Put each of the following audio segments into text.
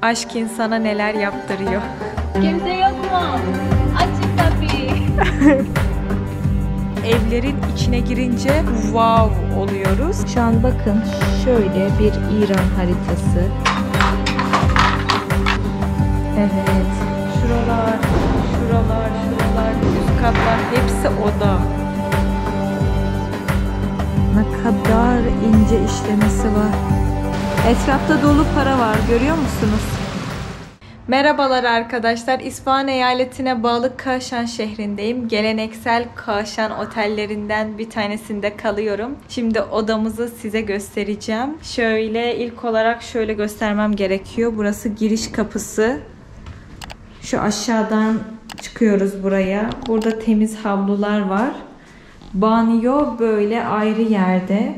Aşk insana neler yaptırıyor. Kimse yok mu? Açın kapıyı. Evlerin içine girince wow oluyoruz. Şu an bakın şöyle bir İran haritası. Evet. Şuralar, üst katlar hepsi oda. Ne kadar ince işlemesi var. Etrafta dolu para var, görüyor musunuz? Merhabalar arkadaşlar. İsfahan eyaletine bağlı Kaşan şehrindeyim. Geleneksel Kaşan otellerinden bir tanesinde kalıyorum. Şimdi odamızı size göstereceğim. Şöyle ilk olarak şöyle göstermem gerekiyor. Burası giriş kapısı. Şu aşağıdan çıkıyoruz buraya. Burada temiz havlular var. Banyo böyle ayrı yerde.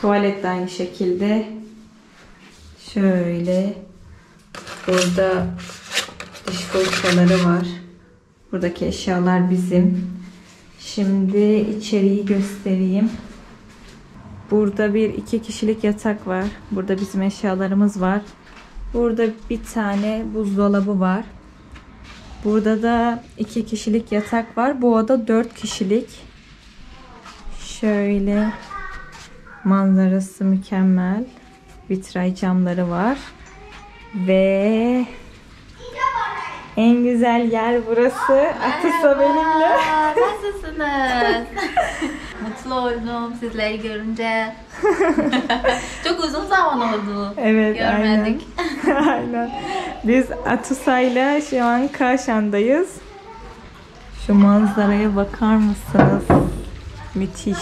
Tuvalet de aynı şekilde. Şöyle. Burada diş fırçaları var. Buradaki eşyalar bizim. Şimdi içeriği göstereyim. Burada iki kişilik yatak var. Burada bizim eşyalarımız var. Burada bir tane buzdolabı var. Burada da 2 kişilik yatak var. Bu oda 4 kişilik. Şöyle manzarası mükemmel. Vitray camları var. Ve en güzel yer burası. Atisa benimle. Nasılsınız? Mutlu oldum sizleri görünce. Çok uzun zaman oldu. Evet, görmedik. Aynen. Aynen. Biz Atusa'yla şu an Kaşan'dayız. Şu manzaraya bakar mısınız? Müthiş.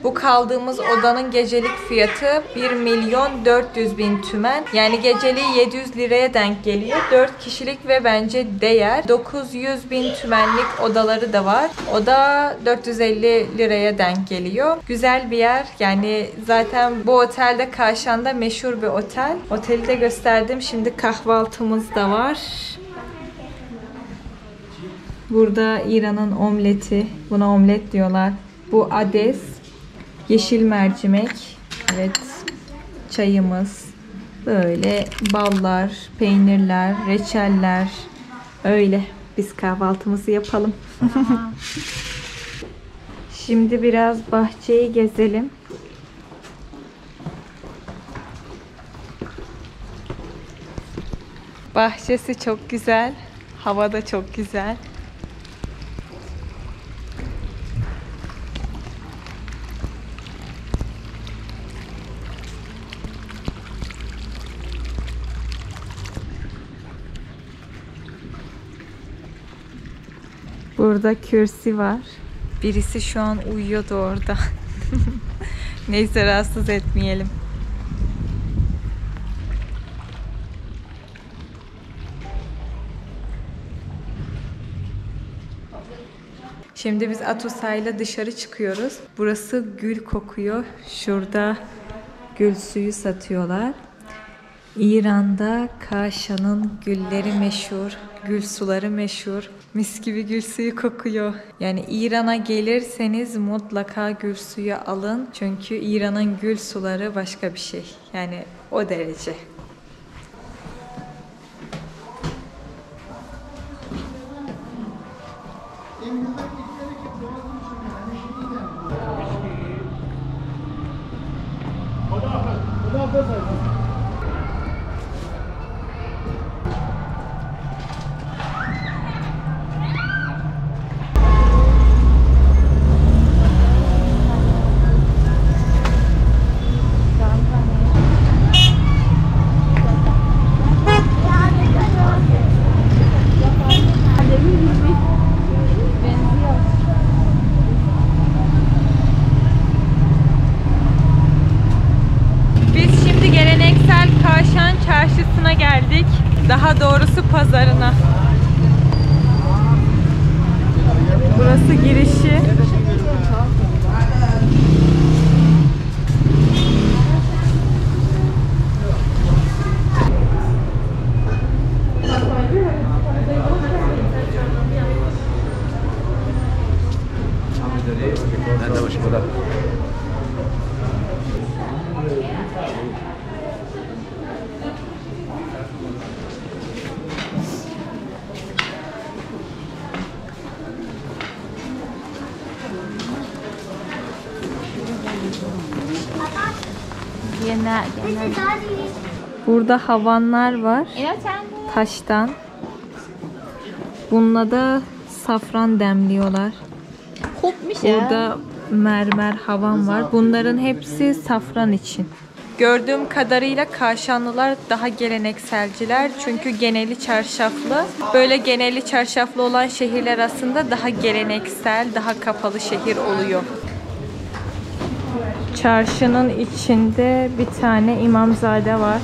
Bu kaldığımız odanın gecelik fiyatı 1.400.000 tümen. Yani geceliği 700 liraya denk geliyor. 4 kişilik ve bence değer. 900.000 tümenlik odaları da var. O da 450 liraya denk geliyor. Güzel bir yer. Yani zaten bu otelde Kaşan'da meşhur bir otel. Oteli de gösterdim. Şimdi kahvaltımız da var. Burada İran'ın omleti. Buna omlet diyorlar. Bu ades. Yeşil mercimek, evet, çayımız, böyle ballar, peynirler, reçeller, öyle. Biz kahvaltımızı yapalım. Şimdi biraz bahçeyi gezelim. Bahçesi çok güzel, hava da çok güzel. Burada kürsü var. Birisi şu an uyuyordu orada. Neyse, rahatsız etmeyelim. Şimdi biz Atusa'yla dışarı çıkıyoruz. Burası gül kokuyor. Şurada gül suyu satıyorlar. İran'da Kaşan'ın gülleri meşhur, gül suları meşhur. Mis gibi gül suyu kokuyor. Yani İran'a gelirseniz mutlaka gül suyu alın. Çünkü İran'ın gül suları başka bir şey. Yani o derece. Çarşısına geldik. Daha doğrusu pazarına. Burası girişi. Burada havanlar var. Taştan. Bununla da safran demliyorlar. Burada mermer havan var. Bunların hepsi safran için. Gördüğüm kadarıyla Kaşanlılar daha gelenekselciler. Çünkü geneli çarşaflı. Böyle geneli çarşaflı olan şehirler aslında daha geleneksel, daha kapalı şehir oluyor. Çarşının içinde bir tane imamzade var.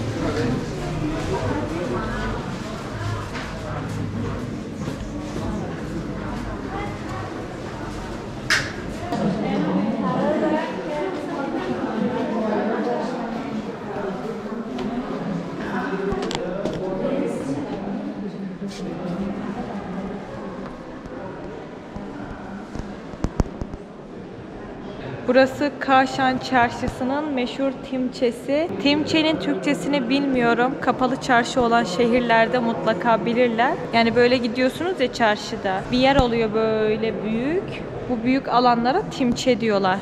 Burası Kaşan Çarşısı'nın meşhur timçesi. Timçenin Türkçesini bilmiyorum. Kapalı çarşı olan şehirlerde mutlaka bilirler. Yani böyle gidiyorsunuz ya çarşıda. Bir yer oluyor böyle büyük. Bu büyük alanlara timçe diyorlar.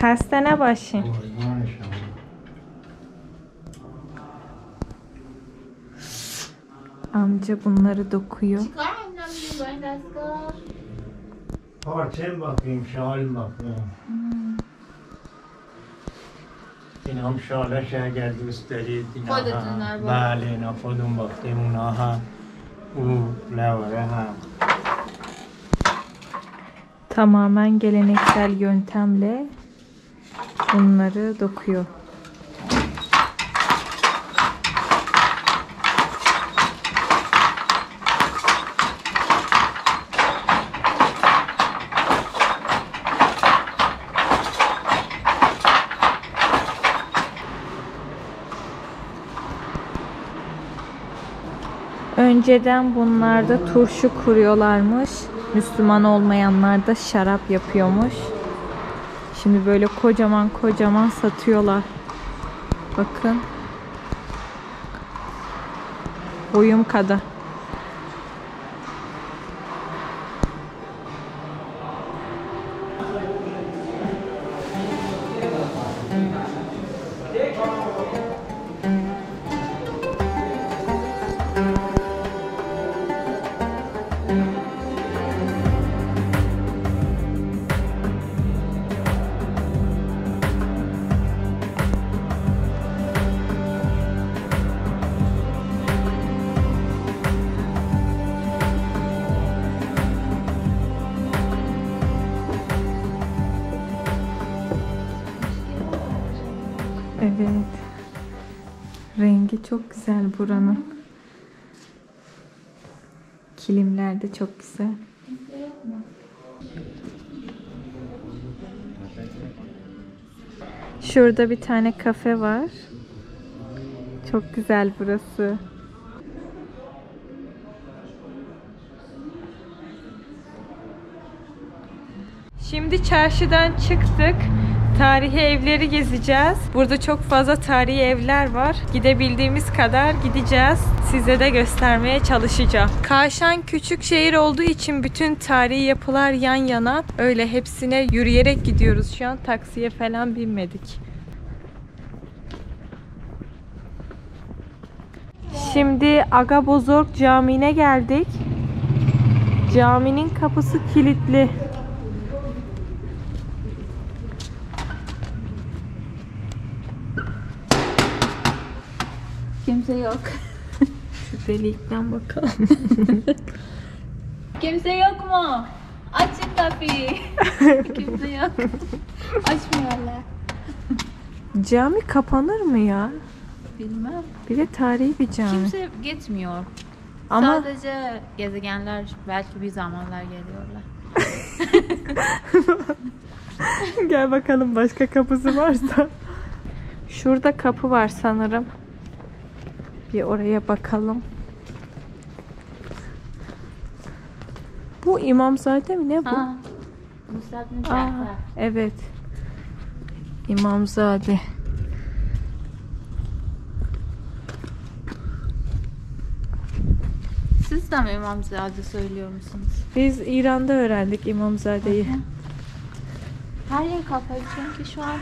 Hastane başı. Amca bunları dokuyor. Parçaya bakayım, şahalim bakayım. İnam şahla şah geldi üstelik. Bale, nafadum bakayım unaha. Lavaraha. Tamamen geleneksel yöntemle bunları dokuyor. Önceden bunlarda turşu kuruyorlarmış. Müslüman olmayanlar da şarap yapıyormuş. Şimdi böyle kocaman kocaman satıyorlar. Bakın. Boyum kadar. Evet. Rengi çok güzel buranın. Kilimler de çok güzel. Şurada bir tane kafe var. Çok güzel burası. Şimdi çarşıdan çıktık. Tarihi evleri gezeceğiz. Burada çok fazla tarihi evler var. Gidebildiğimiz kadar gideceğiz. Size de göstermeye çalışacağım. Kaşan küçük şehir olduğu için bütün tarihi yapılar yan yana. Öyle hepsine yürüyerek gidiyoruz şu an. Taksiye falan binmedik. Şimdi Aga Bozorg Camii'ne geldik. Caminin kapısı kilitli. Kimse yok. Şu delikten bakalım. Kimse yok mu? Açın kapıyı. Kimse yok. Açmıyorlar. Cami kapanır mı ya? Bilmem. Bir de tarihi bir cami. Kimse gitmiyor. Ama Sadece gezegenler belki bir zamanlar geliyorlar. gel bakalım başka kapısı varsa. Şurada kapı var sanırım. Bir oraya bakalım. Bu İmamzade mi ne bu? Musab bin Aa, Cafer. evet. İmamzade. Siz de mi İmamzade söylüyor musunuz? Biz İran'da öğrendik İmamzade'yi. Her yer kapalı çünkü şu an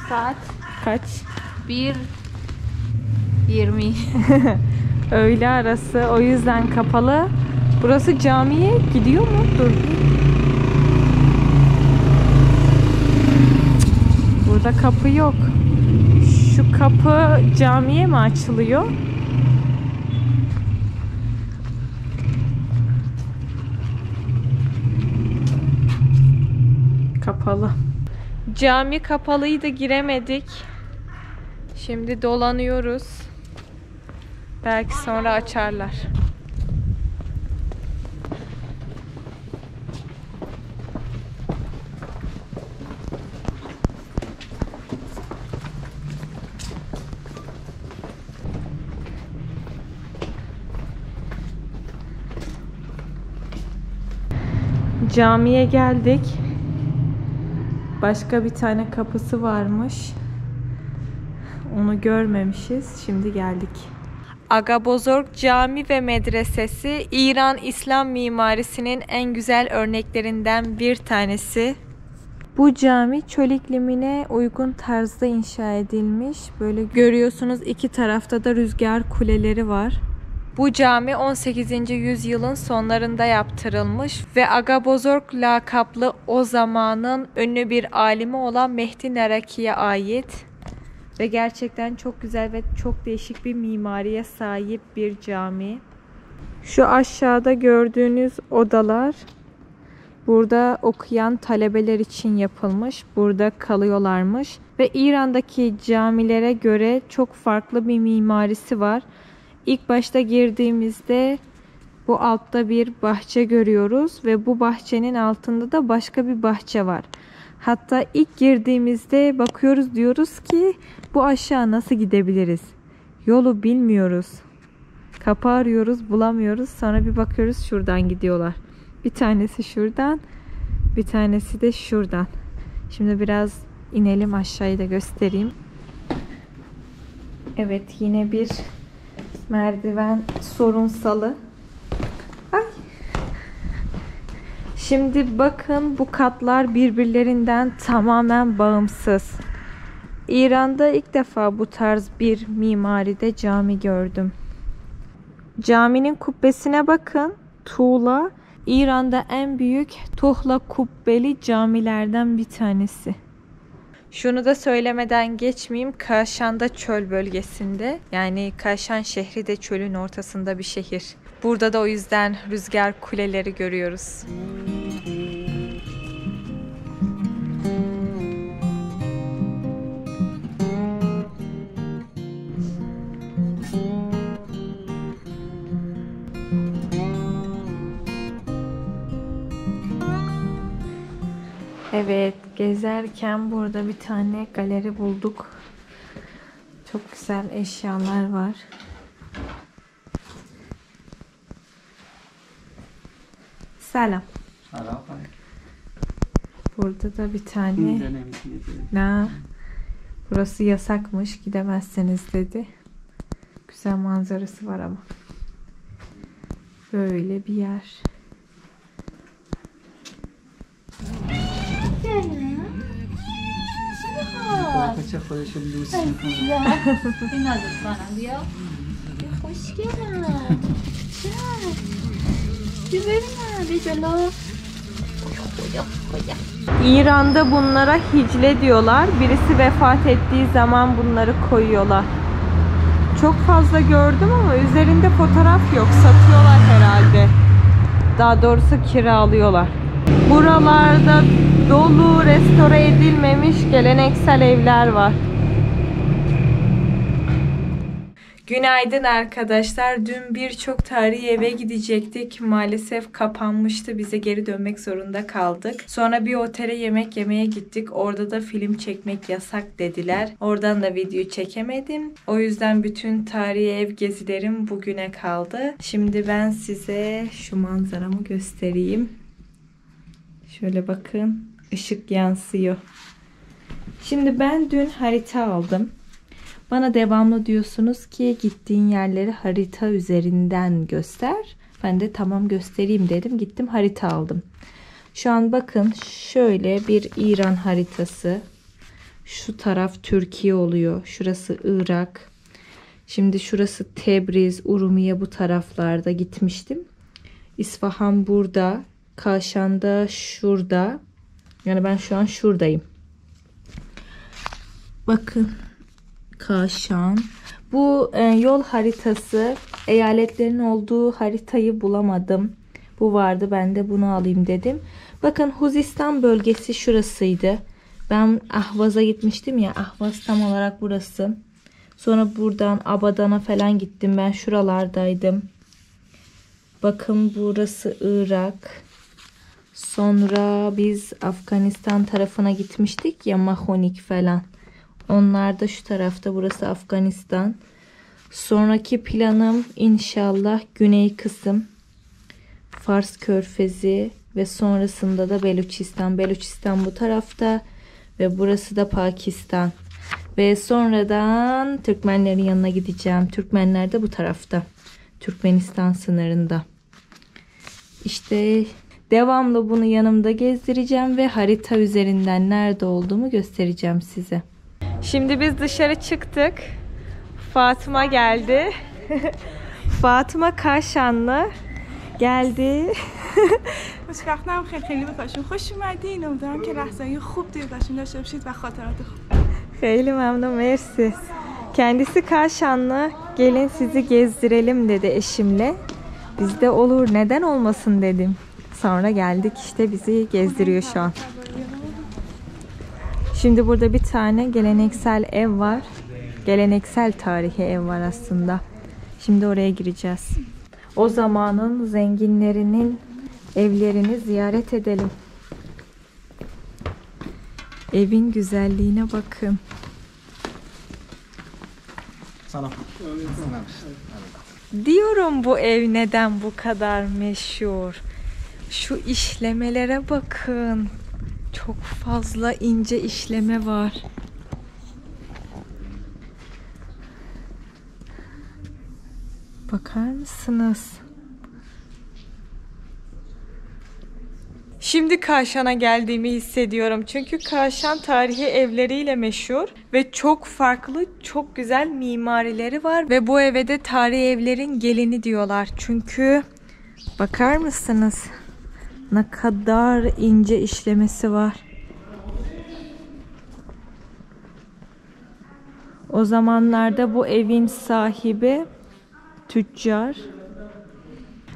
saat Kaç? 1:20. Öğle arası, o yüzden kapalı. Burası camiye gidiyor mu? Dur. Burada kapı yok. Şu kapı camiye mi açılıyor? Kapalı. Cami kapalıydı, giremedik. Şimdi dolanıyoruz. Belki sonra açarlar. Camiye geldik. Başka bir tane kapısı varmış. Onu görmemişiz. Şimdi geldik. Agabozorg Cami ve Medresesi İran İslam mimarisinin en güzel örneklerinden bir tanesi. Bu cami çöl iklimine uygun tarzda inşa edilmiş. Böyle görüyorsunuz, iki tarafta da rüzgar kuleleri var. Bu cami 18. yüzyılın sonlarında yaptırılmış ve Agabozorg lakaplı o zamanın ünlü bir alimi olan Mehdi Naraki'ye ait. Ve gerçekten çok güzel ve çok değişik bir mimariye sahip bir cami. Şu aşağıda gördüğünüz odalar burada okuyan talebeler için yapılmış. Burada kalıyorlarmış. Ve İran'daki camilere göre çok farklı bir mimarisi var. İlk başta girdiğimizde bu altta bir bahçe görüyoruz ve bu bahçenin altında da başka bir bahçe var. Hatta ilk girdiğimizde bakıyoruz, diyoruz ki bu aşağı nasıl gidebiliriz? Yolu bilmiyoruz. Kapı arıyoruz, bulamıyoruz. Sonra bir bakıyoruz şuradan gidiyorlar. Bir tanesi şuradan, bir tanesi de şuradan. Şimdi biraz inelim, aşağıyı da göstereyim. Evet, yine bir merdiven sorunsalı. Ay. Şimdi bakın, bu katlar birbirlerinden tamamen bağımsız. İran'da ilk defa bu tarz bir mimaride cami gördüm. Caminin kubbesine bakın. Tuğla, İran'da en büyük tuğla kubbeli camilerden bir tanesi. Şunu da söylemeden geçmeyeyim. Kaşan'da çöl bölgesinde. Yani Kaşan şehri de çölün ortasında bir şehir. Burada da o yüzden rüzgar kuleleri görüyoruz. Evet, gezerken burada bir tane galeri bulduk. Çok güzel eşyalar var. Selam. Burada da bir tane. Burası yasakmış, gidemezseniz dedi. Güzel manzarası var ama. Böyle bir yer. İran'da bunlara hicle diyorlar. Birisi vefat ettiği zaman bunları koyuyorlar. Çok fazla gördüm ama üzerinde fotoğraf yok. Satıyorlar herhalde. Daha doğrusu kiralıyorlar. Buralarda dolu, restore edilmemiş geleneksel evler var. Günaydın arkadaşlar. Dün birçok tarihi eve gidecektik. Maalesef kapanmıştı. Bize geri dönmek zorunda kaldık. Sonra bir otele yemek yemeye gittik. Orada da film çekmek yasak dediler. Oradan da video çekemedim. O yüzden bütün tarihi ev gezilerim bugüne kaldı. Şimdi ben size şu manzaramı göstereyim. Şöyle bakın. Işık yansıyor. Şimdi ben dün harita aldım. Bana devamlı diyorsunuz ki gittiğin yerleri harita üzerinden göster. Ben de tamam göstereyim dedim. Gittim harita aldım. Şu an bakın şöyle bir İran haritası. Şu taraf Türkiye oluyor. Şurası Irak. Şimdi şurası Tebriz, Urumiye bu taraflarda gitmiştim. İsfahan burada. Kaşan'da şurada. Yani ben şu an şuradayım. Bakın. Kaşan. Bu yol haritası. Eyaletlerin olduğu haritayı bulamadım. Bu vardı. Ben de bunu alayım dedim. Bakın Huzistan bölgesi şurasıydı. Ben Ahvaz'a gitmiştim ya. Ahvaz tam olarak burası. Sonra buradan Abadan'a falan gittim. Ben şuralardaydım. Bakın burası Irak. Sonra biz Afganistan tarafına gitmiştik ya, Mahonik falan. Onlar da şu tarafta. Burası Afganistan. Sonraki planım inşallah güney kısım. Fars Körfezi ve sonrasında da Beluçistan. Beluçistan bu tarafta ve burası da Pakistan. Ve sonradan Türkmenlerin yanına gideceğim. Türkmenler de bu tarafta. Türkmenistan sınırında. İşte devamlı bunu yanımda gezdireceğim ve harita üzerinden nerede olduğumu göstereceğim size. Şimdi biz dışarı çıktık. Fatıma geldi. Fatıma Kaşanlı geldi. خوشبختم خیلی باشیم خوش اومدین امیدوارم که لحظه‌های خوب توی باشیم داشته باشید و خاطرات خوب. Hayli memnun, mersi. Kendisi Kaşanlı. Gelin sizi gezdirelim dedi eşimle. Biz de olur, neden olmasın dedim. Sonra geldik, işte bizi gezdiriyor şu an. Şimdi burada bir tane geleneksel ev var. Geleneksel tarihi ev var aslında. Şimdi oraya gireceğiz. O zamanın zenginlerinin evlerini ziyaret edelim. Evin güzelliğine bakın. Diyorum bu ev neden bu kadar meşhur? Şu işlemelere bakın. Çok fazla ince işleme var. Bakar mısınız? Şimdi Kaşan'a geldiğimi hissediyorum. Çünkü Kaşan tarihi evleriyle meşhur ve çok farklı, çok güzel mimarileri var ve bu eve de tarihi evlerin gelini diyorlar. Çünkü bakar mısınız? Ne kadar ince işlemesi var. O zamanlarda bu evin sahibi tüccar.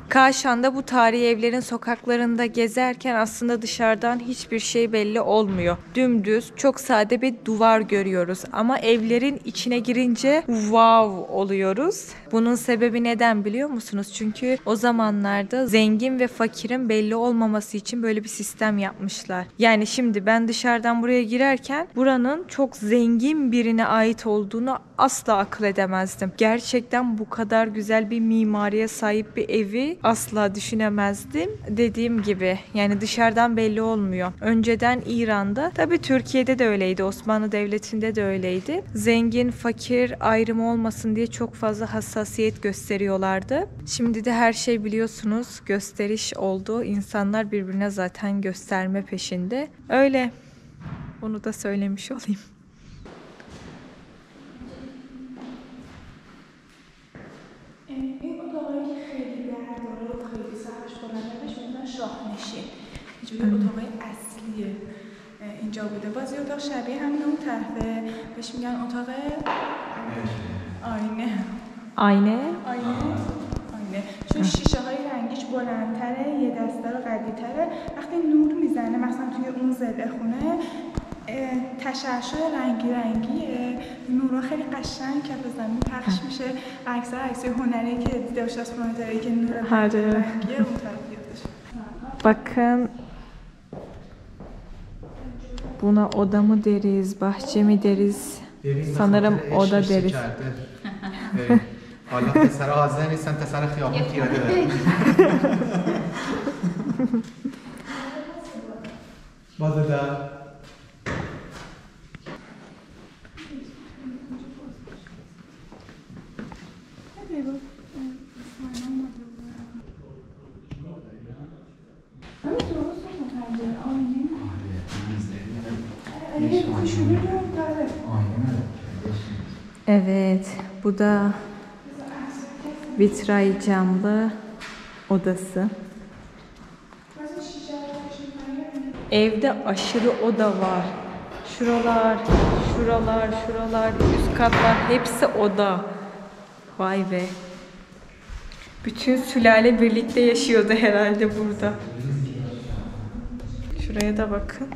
Kaşan'da bu tarihi evlerin sokaklarında gezerken aslında dışarıdan hiçbir şey belli olmuyor. Dümdüz, çok sade bir duvar görüyoruz. Ama evlerin içine girince wow oluyoruz. Bunun sebebi neden biliyor musunuz? Çünkü o zamanlarda zengin ve fakirin belli olmaması için böyle bir sistem yapmışlar. Yani şimdi ben dışarıdan buraya girerken buranın çok zengin birine ait olduğunu asla akıl edemezdim. Gerçekten bu kadar güzel bir mimariye sahip bir evi asla düşünemezdim. Dediğim gibi yani dışarıdan belli olmuyor. Önceden İran'da, tabii Türkiye'de de öyleydi, Osmanlı Devleti'nde de öyleydi. Zengin, fakir ayrımı olmasın diye çok fazla hassasiyet gösteriyorlardı. Şimdi de her şey biliyorsunuz gösteriş oldu. İnsanlar birbirine zaten gösterme peşinde. Öyle. Onu da söylemiş olayım. این اتاقایی که خیلی درداره و خیلی سقفش بلنده بهش میگن شاهنشین. اینجوری اتاقای اصلیه اینجا بوده. باز یه اتاق شبیه همین اون طرفه بهش میگن اتاق آینه. Aynı. آینه. چون شیشه های رنگیش بلندتره، یه دسته رو قوی‌تره. وقتی نور میزنه مثلا توی اون ضلع خونه تشعشع رنگیه، نورا خیلی قشنگ کف زمین پخش میشه. اکثر عکسای هنری که دیده باشید از پلانتری که نور رنگیه اون طرف گرفته شده. Bakın, buna oda mı deriz, bahçe mi deriz? Sanırım oda deriz. حالا پسر حاضر نیستن پسر خیابون پیاده برن باز در Evet, bu da vitray camlı odası. Evde aşırı oda var. Şuralar, şuralar, şuralar, üst katlar hepsi oda. Vay be. Bütün sülale birlikte yaşıyordu herhalde burada. Şuraya da bakın.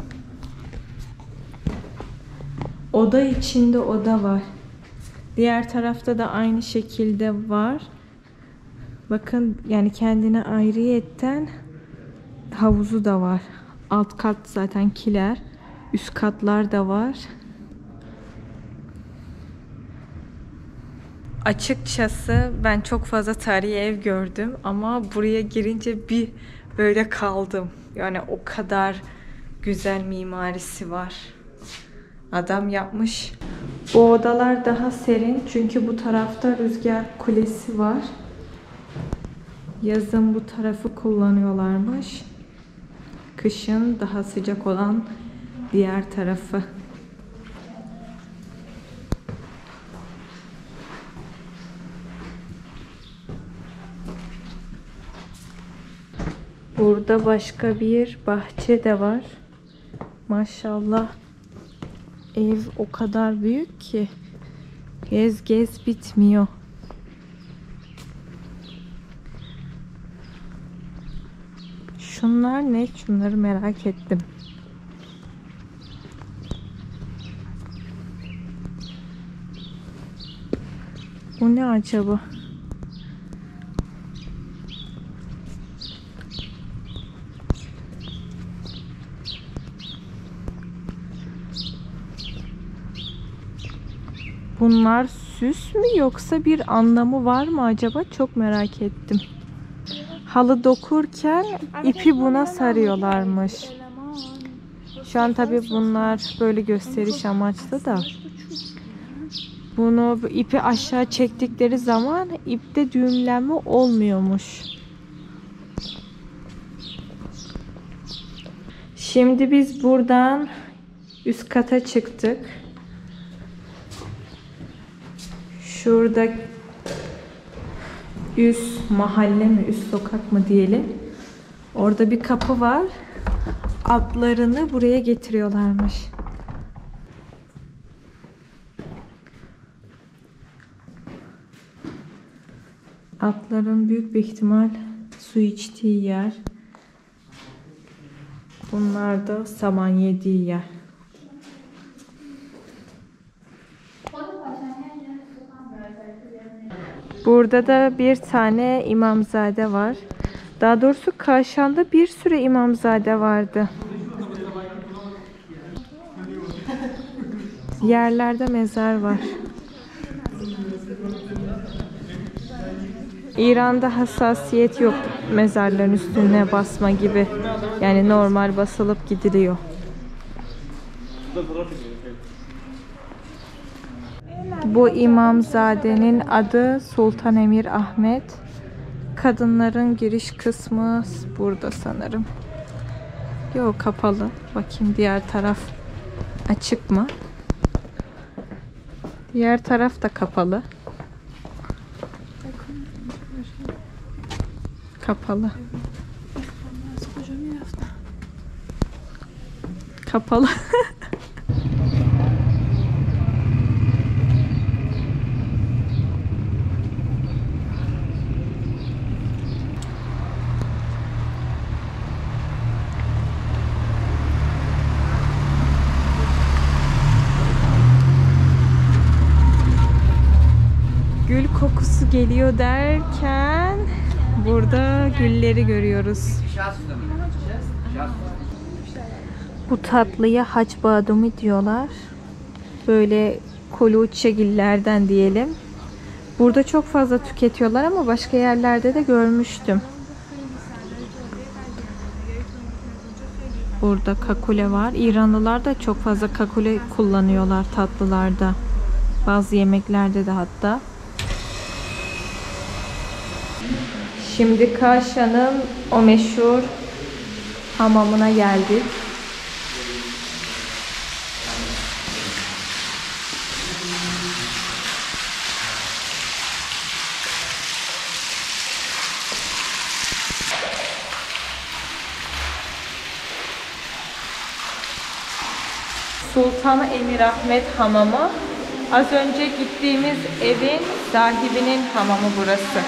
Oda içinde oda var. Diğer tarafta da aynı şekilde var. Bakın yani kendine ayrıyetten havuzu da var. Alt kat zaten kiler. Üst katlar da var. Açıkçası ben çok fazla tarihi ev gördüm ama buraya girince bir böyle kaldım. Yani o kadar güzel mimarisi var. Adam yapmış. Bu odalar daha serin çünkü bu tarafta rüzgar kulesi var. Yazın bu tarafı kullanıyorlarmış. Kışın daha sıcak olan diğer tarafı. Burada başka bir bahçe de var. Maşallah. Ev o kadar büyük ki gez bitmiyor. Şunlar ne? Şunları merak ettim. Bu ne acaba? Bunlar süs mü yoksa bir anlamı var mı acaba? Çok merak ettim. Halı dokurken ipi buna sarıyorlarmış. Şu an tabii bunlar böyle gösteriş amaçlı da. Bunu ipi aşağı çektikleri zaman ipte düğümlenme olmuyormuş. Şimdi biz buradan üst kata çıktık. Şurada üst mahalle mi, üst sokak mı diyelim. Orada bir kapı var. Atlarını buraya getiriyorlarmış. Atların büyük bir ihtimal su içtiği yer. Bunlar da saman yediği yer. Burada da bir tane imamzade var. Daha doğrusu Kaşan'da bir sürü imamzade vardı. Yerlerde mezar var. İran'da hassasiyet yok mezarların üstüne basma gibi. Yani normal basılıp gidiliyor. Bu imamzadenin adı Sultan Emir Ahmet. Kadınların giriş kısmı burada sanırım. Yok, kapalı. Bakayım diğer taraf açık mı? Diğer taraf da kapalı. Kapalı. Kapalı. Gül kokusu geliyor derken burada gülleri görüyoruz. Bu tatlıya haç badumi diyorlar. Böyle koluçegillerden diyelim. Burada çok fazla tüketiyorlar ama başka yerlerde de görmüştüm. Burada kakule var. İranlılar da çok fazla kakule kullanıyorlar tatlılarda. Bazı yemeklerde de hatta. Şimdi Kaşa'nın o meşhur hamamına geldik. Sultan Emir Ahmet Hamamı. Az önce gittiğimiz evin sahibinin hamamı burası.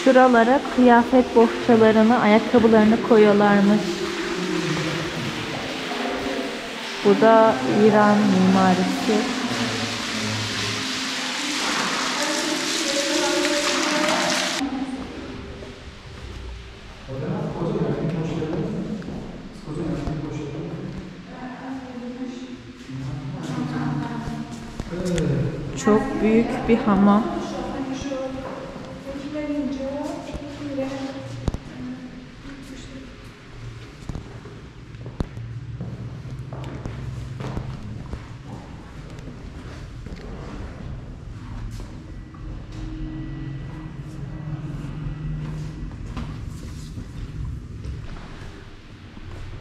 Şuralara kıyafet bohçalarını, ayakkabılarını koyuyorlarmış. Bu da İran mimarisi. Çok büyük bir hamam.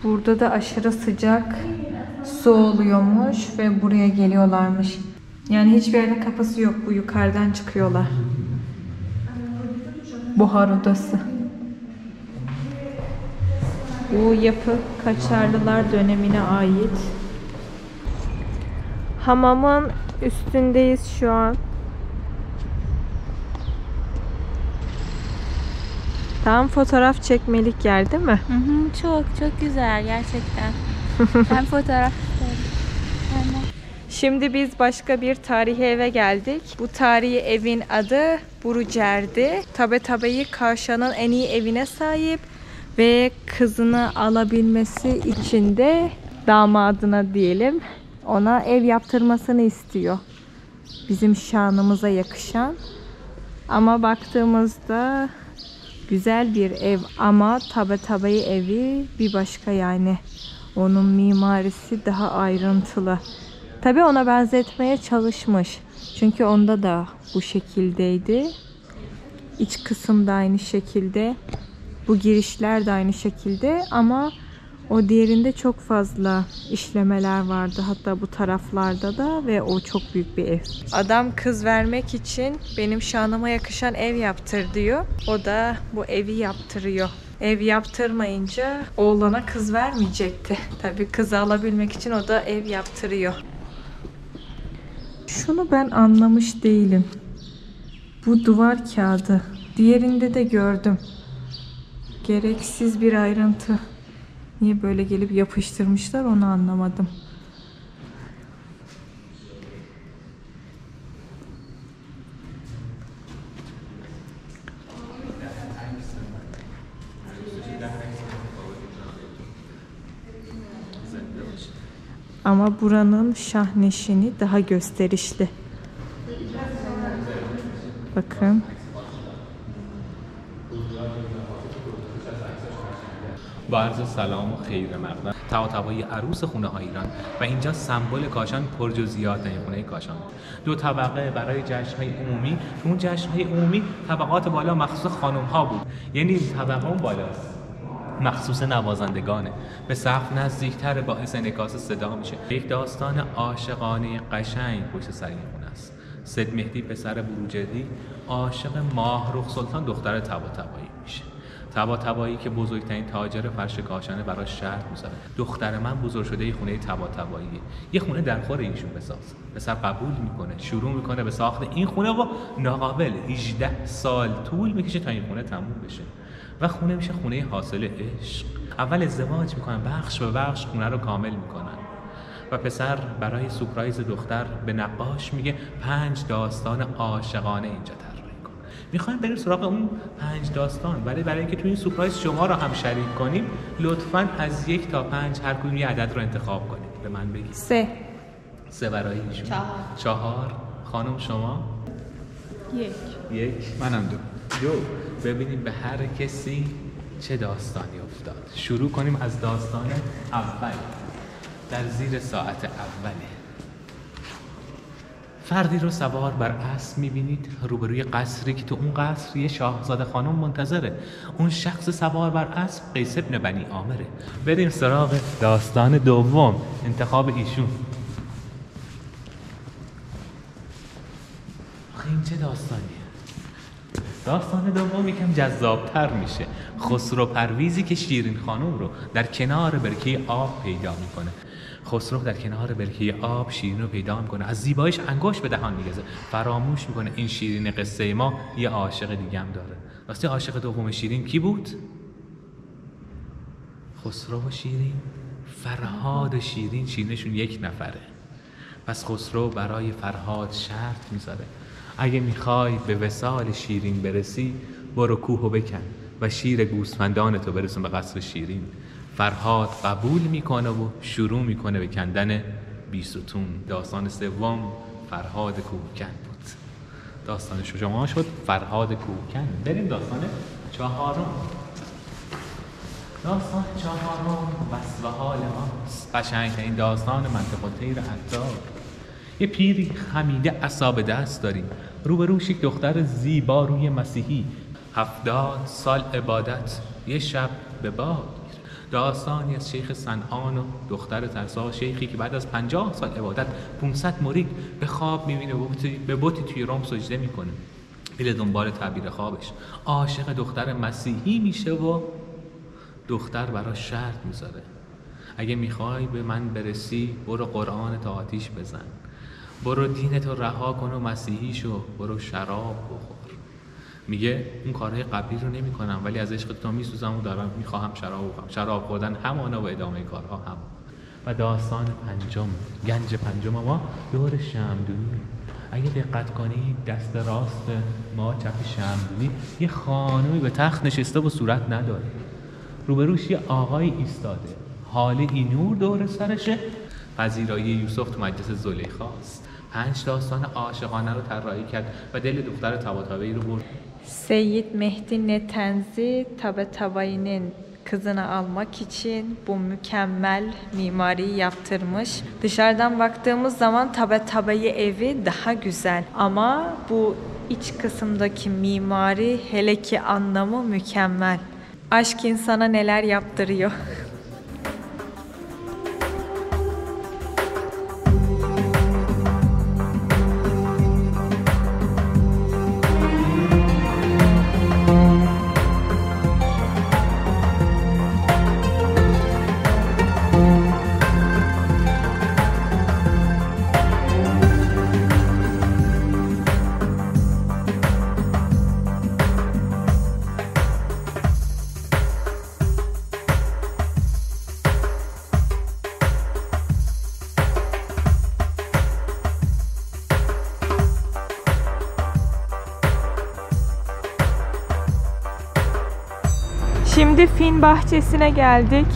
Burada da aşırı sıcak su oluyormuş ve buraya geliyorlarmış. Yani hiçbir yerde kapısı yok. Bu yukarıdan çıkıyorlar. Buhar odası. Bu yapı Kaçarlılar dönemine ait. Hamamın üstündeyiz şu an. Tam fotoğraf çekmelik yer değil mi? Hı hı, çok güzel gerçekten. Ben fotoğraf isterim. Şimdi biz başka bir tarihi eve geldik. Bu tarihi evin adı Burucer'di. Tabatabai Kaşa'nın en iyi evine sahip ve kızını alabilmesi için de damadına diyelim ona ev yaptırmasını istiyor. Bizim şanımıza yakışan. Ama baktığımızda güzel bir ev ama Tabatabai evi bir başka yani. Onun mimarisi daha ayrıntılı. Tabii ona benzetmeye çalışmış. Çünkü onda da bu şekildeydi. İç kısım da aynı şekilde. Bu girişler de aynı şekilde ama o diğerinde çok fazla işlemeler vardı. Hatta bu taraflarda da ve o çok büyük bir ev. Adam kız vermek için benim şanıma yakışan ev yaptır diyor. O da bu evi yaptırıyor. Ev yaptırmayınca oğlana kız vermeyecekti. Tabii kızı alabilmek için o da ev yaptırıyor. Şunu ben anlamış değilim. Bu duvar kağıdı. Diğerinde de gördüm. Gereksiz bir ayrıntı. Niye böyle gelip yapıştırmışlar onu anlamadım. Ama buranın şahneşini daha gösterişli. Bakın. با عرض سلام و خیر مقدم طباطبایی عروس خونه ها ایران و اینجا سمبل کاشان پرجزئیات این خونه کاشان دو طبقه برای جشن های عمومی تو اون جشن های عمومی طبقات بالا مخصوص خانم ها بود یعنی طبقه اون بالاست مخصوص نوازندگانه به سقف نزدیکتر باعث انعکاس صدا میشه یک داستان عاشقانه قشنگ پشت سر این خونه است سید مهدی پسر بروجردی عاشق ماهرخ سلطان دختر طباطبایی میشه طباطبایی که بزرگترین تاجر فرش کاشانه براش شرط میذاره دختر من بزرگ شده خونه طباطباییه یه خونه در خور ایشون بساز پسر قبول میکنه شروع میکنه به ساخت این خونه و ناقابل 18 سال طول میکشه تا این خونه تموم بشه و خونه میشه خونه حاصل عشق اول ازدواج میکنن بخش به بخش خونه رو کامل میکنن و پسر برای سورپرایز دختر به نقاش میگه 5 داستان عاشقانه اینجا طراحی کن میخوایم بریم سراغ اون 5 داستان برای اینکه تو این سورپرایز شما رو هم شریک کنیم لطفاً از 1 تا 5 هر کدوم یه عدد رو انتخاب کنید به من بگید 3 برای ایشون 4 خانم شما 1 منم 2 ببینیم به هر کسی چه داستانی افتاد شروع کنیم از داستان اول در زیر ساعت اوله فردی رو سوار بر اسب میبینید روبروی قصری که تو اون قصر یه شاهزاده خانم منتظره. اون شخص سوار بر اسب قیس ابن بنی عامره. بریم سراغ داستان دوم، انتخاب ایشون. آخه این چه داستانیه؟ داستان دوم یکم جذابتر میشه. خسرو پرویزی که شیرین خانم رو در کنار برکه آب پیدا میکنه. خسرو در کنار برکه آب شیرین رو پیدا میکنه، از زیباییش انگشت به دهان میگذاره، فراموش میکنه این شیرین قصه ما یه عاشق دیگه هم داره. راستی عاشق دوم شیرین کی بود؟ خسرو و شیرین؟ فرهاد و شیرین، شیرینشون یک نفره. پس خسرو برای فرهاد شرط میذاره اگه میخوای به وصال شیرین برسی برو کوهو بکن و شیر گوسفندانتو برسون به قصر شیرین. فرهاد قبول میکنه و شروع میکنه به کندن بیستون. داستان سوم فرهاد کوهکن بود. داستان شما شد فرهاد کوهکن. بریم داستان چهارم. داستان چهارم وصف حال ماست. قشنگترین داستان منطقه طیر عطار. یه پیری خمیده عصا دست داریم، روبروش یک دختر زیبا روی مسیحی. 70 سال عبادت یه شب به باد. داستانی از شیخ صنعان و دختر ترسا. شیخی که بعد از 50 سال عبادت 500 مرید به خواب میبینه به بتی توی روم سجده میکنه. میره دنبال تعبیر خوابش، عاشق دختر مسیحی میشه و دختر براش شرط میذاره اگه میخوای به من برسی برو قرآن تا آتیش بزن، برو دینتو رها کن و مسیحی شو، برو شراب بخور. میگه اون کارهای قبلی رو نمی کنم ولی از عشق تو میسوزم و دارم میخواهم شراب بخورم. شراب خوردن همانا و ادامه کارها هم. و داستان پنجم، گنج پنجم ما دور شمعدونی. اگه دقت کنید دست راست ما چپ شمعدونی یه خانومی به تخت نشسته و صورت نداره. روبروش یه آقای ایستاده، حال این نور دور سرشه. پذیرایی یوسف تو مجلس زلیخاست. 5 داستان عاشقانه رو طراحی کرد و deli دختر Tabatabayi رو برد. Seyyid Mehdi Netenzi Tabatabayi'nin kızını almak için bu mükemmel mimariyi yaptırmış. Dışarıdan baktığımız zaman Tabatabayi evi daha güzel ama bu iç kısımdaki mimari hele ki anlamı mükemmel. Aşk insana neler yaptırıyor. Şimdi film bahçesine geldik.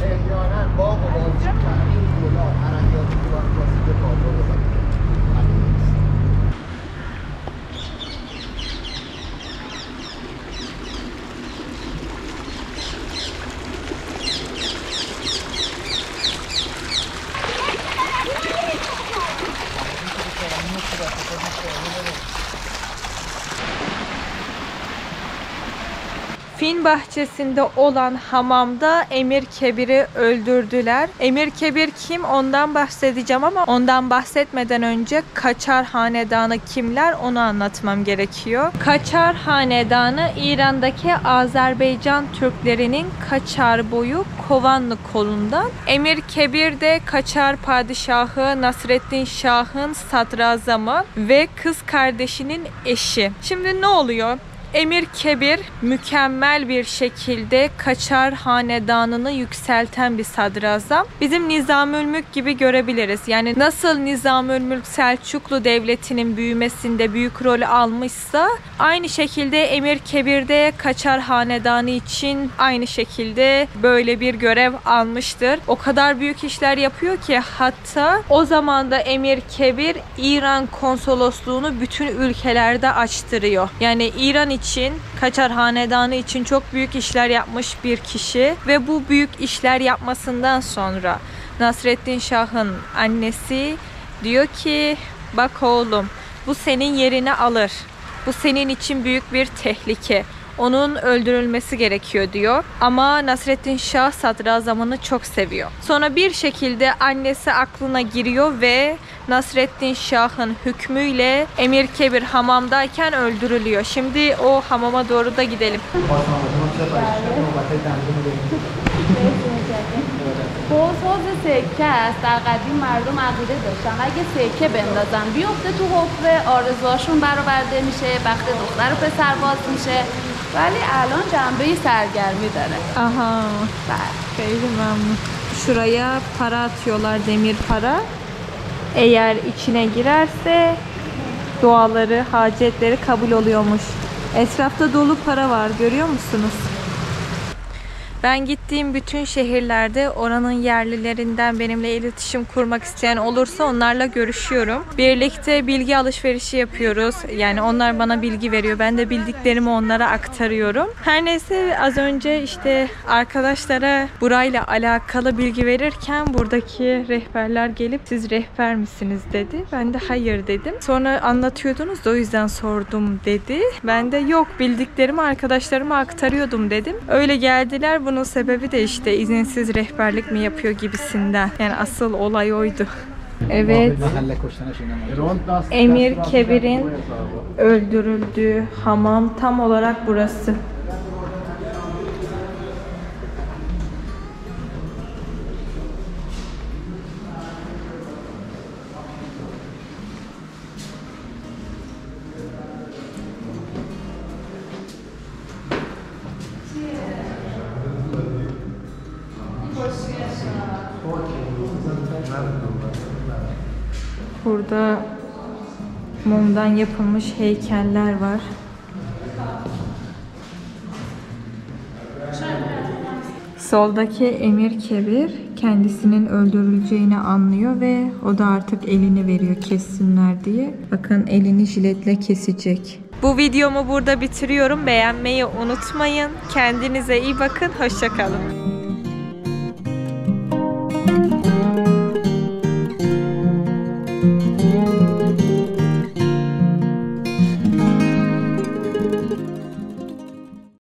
Fin bahçesinde olan hamamda Emir Kebir'i öldürdüler. Emir Kebir kim? Ondan bahsedeceğim ama ondan bahsetmeden önce Kaçar Hanedanı kimler? Onu anlatmam gerekiyor. Kaçar Hanedanı İran'daki Azerbaycan Türklerinin Kaçar boyu Kovanlı kolundan. Emir Kebir de Kaçar Padişahı Nasreddin Şah'ın sadrazamı ve kız kardeşinin eşi. Şimdi ne oluyor? Emir Kebir mükemmel bir şekilde Kaçar Hanedanı'nı yükselten bir sadrazam. Bizim Nizamülmülk gibi görebiliriz. Yani nasıl Nizamülmülk Selçuklu Devleti'nin büyümesinde büyük rol almışsa aynı şekilde Emir Kebir de Kaçar Hanedanı için aynı şekilde böyle bir görev almıştır. O kadar büyük işler yapıyor ki hatta o zaman da Emir Kebir İran konsolosluğunu bütün ülkelerde açtırıyor. Yani İran için, Kaçar Hanedanı için çok büyük işler yapmış bir kişi ve bu büyük işler yapmasından sonra Nasreddin Şah'ın annesi diyor ki bak oğlum Bu senin yerini alır. Bu senin için büyük bir tehlike. Onun öldürülmesi gerekiyor diyor. Ama Nasreddin Şah sadrazamını çok seviyor. Sonra bir şekilde annesi aklına giriyor ve Nasreddin Şah'ın hükmüyle Emir Kebir hamamdayken öldürülüyor. Şimdi o hamama doğru da gidelim. حوض سکه است. در قدیم مردم عقیده داشتن اگه سکه بندازن بیفته تو حفره آرزوهاشون برآورده میشه، بخت دختر و پسر باز میشه. ولی الان جنبه سرگرمی داره. Aha. Kheyli memnun. Şuraya para atıyorlar, demir para. Eğer içine girerse duaları, hacetleri kabul oluyormuş. Etrafta dolu para var, görüyor musunuz? Ben gittiğim bütün şehirlerde oranın yerlilerinden benimle iletişim kurmak isteyen olursa onlarla görüşüyorum. Birlikte bilgi alışverişi yapıyoruz. Yani onlar bana bilgi veriyor. Ben de bildiklerimi onlara aktarıyorum. Her neyse, az önce işte arkadaşlara burayla alakalı bilgi verirken buradaki rehberler gelip siz rehber misiniz dedi. Ben de hayır dedim. Sonra anlatıyordunuz da o yüzden sordum dedi. Ben de yok, bildiklerimi arkadaşlarıma aktarıyordum dedim. Öyle geldiler. Bunun sebebi de işte izinsiz rehberlik mi yapıyor gibisinden. Yani asıl olay oydu. Evet. Emir Kebir'in öldürüldüğü hamam tam olarak burası. Burada mumdan yapılmış heykeller var. Soldaki Emir Kebir kendisinin öldürüleceğini anlıyor ve o da artık elini veriyor kessinler diye. Bakın, elini jiletle kesecek. Bu videomu burada bitiriyorum. Beğenmeyi unutmayın. Kendinize iyi bakın. Hoşça kalın.